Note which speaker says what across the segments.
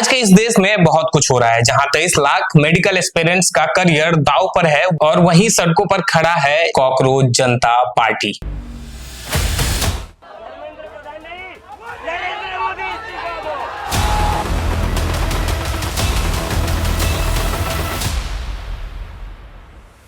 Speaker 1: आज के इस देश में बहुत कुछ हो रहा है, जहां 23 लाख मेडिकल एस्पिरेंट्स का करियर दांव पर है और वहीं सड़कों पर खड़ा है कॉकरोच जनता पार्टी।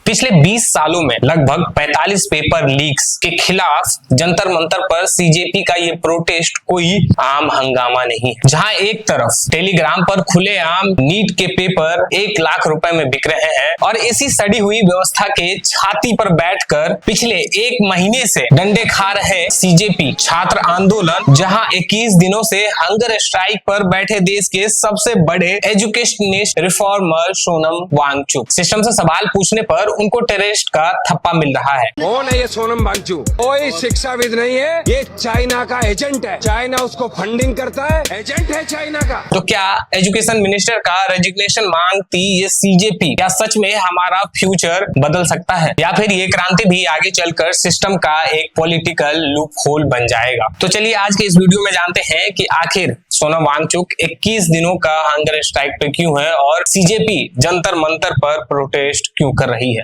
Speaker 1: पिछले 20 सालों में लगभग 45 पेपर लीक्स के खिलाफ जंतर मंतर पर सीजेपी का ये प्रोटेस्ट कोई आम हंगामा नहीं है। जहां एक तरफ टेलीग्राम पर खुलेआम नीट के पेपर 1 लाख रुपए में बिक रहे हैं और इसी सड़ी हुई व्यवस्था के छाती पर बैठकर पिछले 1 महीने से डंडे खा रहे सीजेपी छात्र आंदोलन, जहां 21 दिनों से हंगर स्ट्राइक पर बैठे देश के सबसे बड़े educationist reformer Sonam Wangchuk system से सवाल पूछने पर उनको टेररिस्ट का थप्पा मिल रहा है।
Speaker 2: कौन है ये सोनम वांगचुक? कोई शिक्षाविद नहीं है, ये चाइना का एजेंट है। चाइना उसको फंडिंग करता है, एजेंट है चाइना का।
Speaker 1: तो क्या एजुकेशन मिनिस्टर का रेजिग्नेशन मांगती ये सीजेपी क्या सच में हमारा फ्यूचर बदल सकता है, या फिर ये क्रांति भी आगे चलकर सिस्टम का एक पॉलिटिकल लूप होल बन जाएगा? तो चलिए आज के इस वीडियो में जानते हैं कि आखिर सोनम वांगचुक 21 दिनों का हंगर स्ट्राइक पे क्यों है और सीजेपी जंतर मंतर पर प्रोटेस्ट क्यों कर रही है।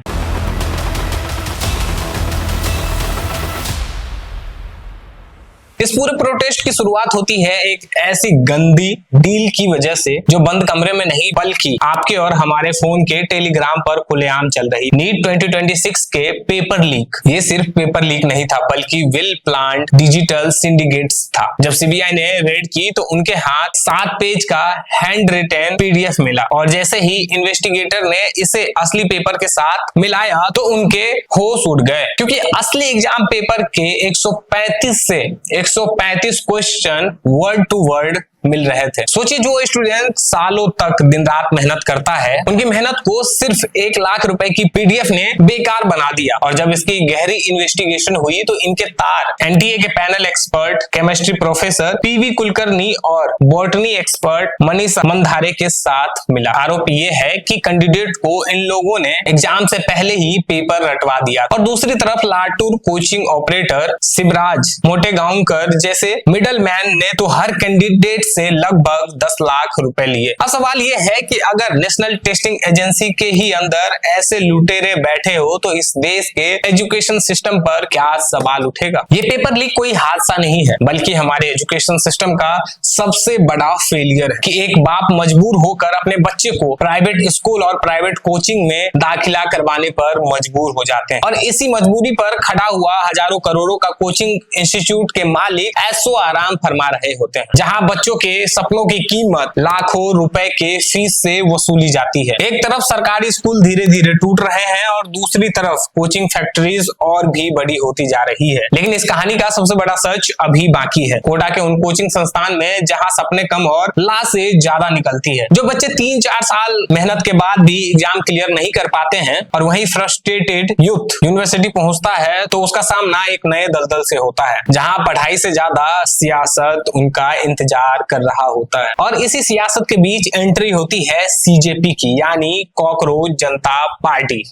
Speaker 1: इस पूरे प्रोटेस्ट की शुरुआत होती है एक ऐसी गंदी डील की वजह से जो बंद कमरे में नहीं बल्कि आपके और हमारे फोन के टेलीग्राम पर खुलेआम चल रही नीट 2026 के पेपर लीक। ये सिर्फ पेपर लीक नहीं था बल्कि वेल प्लान्ड डिजिटल सिंडिकेट्स था। जब सीबीआई ने रेड की तो उनके हाथ 7 पेज का हैंड रिटन पीडीएफ मिला और जैसे ही इन्वेस्टिगेटर ने इसे असली पेपर के साथ मिलाया तो उनके होश उड़ गए, क्योंकि असली एग्जाम पेपर के 135 से 135 क्वेश्चन वर्ड टू वर्ड मिल रहे थे। सोचिए, जो स्टूडेंट सालों तक दिन रात मेहनत करता है उनकी मेहनत को सिर्फ 1 लाख रुपए की पीडीएफ ने बेकार बना दिया। और जब इसकी गहरी इन्वेस्टिगेशन हुई तो इनके तार एनटीए के panel expert chemistry professor PV Kulkarni और बॉटनी एक्सपर्ट मनीषा मंधारे के साथ मिला। आरोप ये है कि कैंडिडेट को इन लोगों ने एग्जाम से पहले ही पेपर रटवा दिया। और दूसरी तरफ लाटूर कोचिंग ऑपरेटर शिवराज मोटेगांवकर जैसे मिडल मैन ने तो हर कैंडिडेट से लगभग 10 लाख रुपए लिए। अब सवाल यह है कि अगर नेशनल टेस्टिंग एजेंसी के ही अंदर ऐसे लुटेरे बैठे हो तो इस देश के एजुकेशन सिस्टम पर क्या सवाल उठेगा। ये पेपर लीक कोई हादसा नहीं है बल्कि हमारे एजुकेशन सिस्टम का सबसे बड़ा फेलियर है कि एक बाप मजबूर होकर अपने बच्चे को प्राइवेट स्कूल और प्राइवेट कोचिंग में दाखिला करवाने पर मजबूर हो जाते हैं। और इसी मजबूरी पर खड़ा हुआ हजारों करोड़ों का कोचिंग इंस्टीट्यूट के मालिक ऐसो आराम फरमा रहे होते हैं, जहां बच्चों के सपनों की कीमत लाखों रुपए के फीस से वसूली जाती है। एक तरफ सरकारी स्कूल धीरे धीरे टूट रहे हैं और दूसरी तरफ कोचिंग फैक्ट्रीज और भी बड़ी होती जा रही है। लेकिन इस कहानी का सबसे बड़ा सच अभी बाकी है। कोटा के उन कोचिंग संस्थान में जहां सपने कम और ला से ज्यादा निकलती है। जो बच्चे 3-4 साल मेहनत के बाद भी एग्जाम क्लियर नहीं कर पाते हैं और वहीं फ्रस्ट्रेटेड यूथ यूनिवर्सिटी पहुंचता है तो उसका सामना एक नए दलदल से होता है, जहां पढ़ाई से ज्यादा सियासत उनका इंतजार कर रहा होता है। और इसी सियासत के बीच एंट्री होती है सीजेपी की, यानी कॉकरोच जनता पार्टी।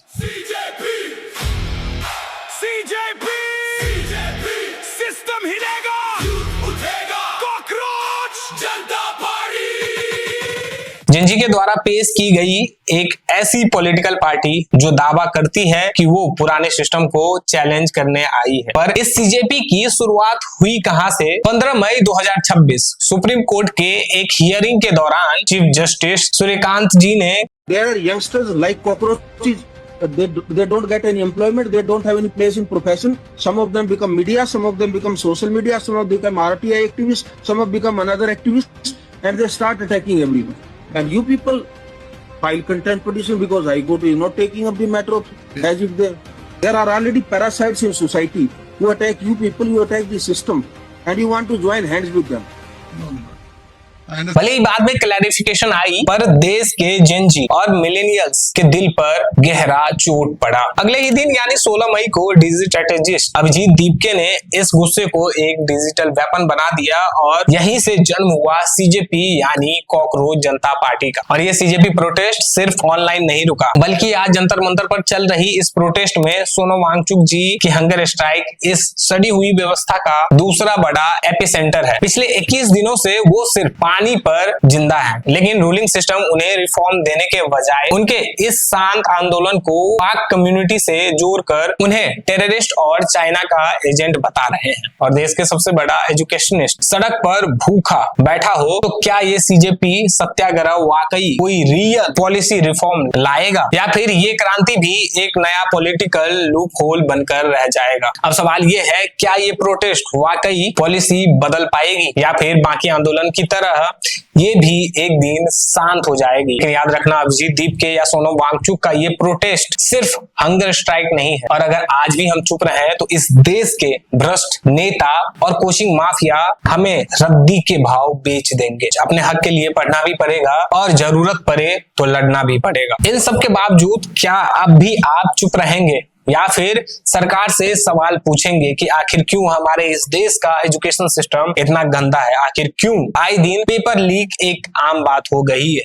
Speaker 2: सिस्टम हिलेगा, उठेगा कॉकरोच जनता पार्टी।
Speaker 1: जेनजी के द्वारा पेश की गई एक ऐसी पॉलिटिकल पार्टी जो दावा करती है कि वो पुराने सिस्टम को चैलेंज करने आई है। पर इस सीजेपी की शुरुआत हुई कहां से? 15 मई 2026 सुप्रीम कोर्ट के एक हियरिंग के दौरान चीफ जस्टिस सूर्यकांत जी ने
Speaker 3: There are youngsters like cockroaches. They don't get any employment. They don't have any place in profession. Some of them become media. Some of them become social media. Some of them become RTI activists. Some have become another activists, and they start attacking everyone. And you people file contempt petition because High Court is not taking up the matter of as if there are already parasites in society who attack you people. You attack the system, and you want to join hands with them.
Speaker 1: भले ही बाद में clarification I पर देश के Gen Z और millennials के दिल पर गहरा चोट पड़ा। अगले ही दिन यानी 16 मई को डिजिटलिस्ट अभिजीत दीपके ने इस गुस्से को एक डिजिटल वेपन बना दिया और यहीं से जन्म हुआ सीजेपी यानी कॉकरोच जनता पार्टी का। और ये सीजेपी प्रोटेस्ट सिर्फ ऑनलाइन नहीं रुका बल्कि आज जंतर मंतर पर चल रही इस प्रोटेस्ट में सोनम वांगचुक जी की हंगर स्ट्राइक इस सड़ी हुई व्यवस्था का दूसरा बड़ा एपिसेंटर है। पिछले 21 दिनों से वो सिर्फ पानी पर जिंदा है, लेकिन रूलिंग सिस्टम उन्हें रिफॉर्म देने के बजाय उनके इस शांत आंदोलन को पाक कम्युनिटी से जोड़कर उन्हें टेररिस्ट और चाइना का एजेंट बता रहे हैं। और देश के सबसे बड़ा एजुकेशनिस्ट सड़क पर भूखा बैठा हो तो क्या ये सीजेपी सत्याग्रह वाकई कोई रियल पॉलिसी रिफॉर्म लाएगा, या फिर ये क्रांति भी एक नया पॉलिटिकल लूप होल बनकर रह जाएगा? अब सवाल ये है, क्या ये प्रोटेस्ट वाकई पॉलिसी बदल पाएगी, या फिर बाकी आंदोलन की तरह ये भी एक दिन शांत हो जाएगी? लेकिन याद रखना, अभिजीत दीपके या सोनम वांगचुक का ये प्रोटेस्ट सिर्फ हंगर स्ट्राइक नहीं है। और अगर आज भी हम चुप रहे तो इस देश के भ्रष्ट नेता और कोचिंग माफिया हमें रद्दी के भाव बेच देंगे। अपने हक के लिए पढ़ना भी पड़ेगा और जरूरत पड़े तो लड़ना भी पड़ेगा। इन सब के बावजूद क्या अब भी आप चुप रहेंगे, या फिर सरकार से सवाल पूछेंगे कि आखिर क्यों हमारे इस देश का एजुकेशन सिस्टम इतना गंदा है? आखिर क्यों आए दिन पेपर लीक एक आम बात हो गई है?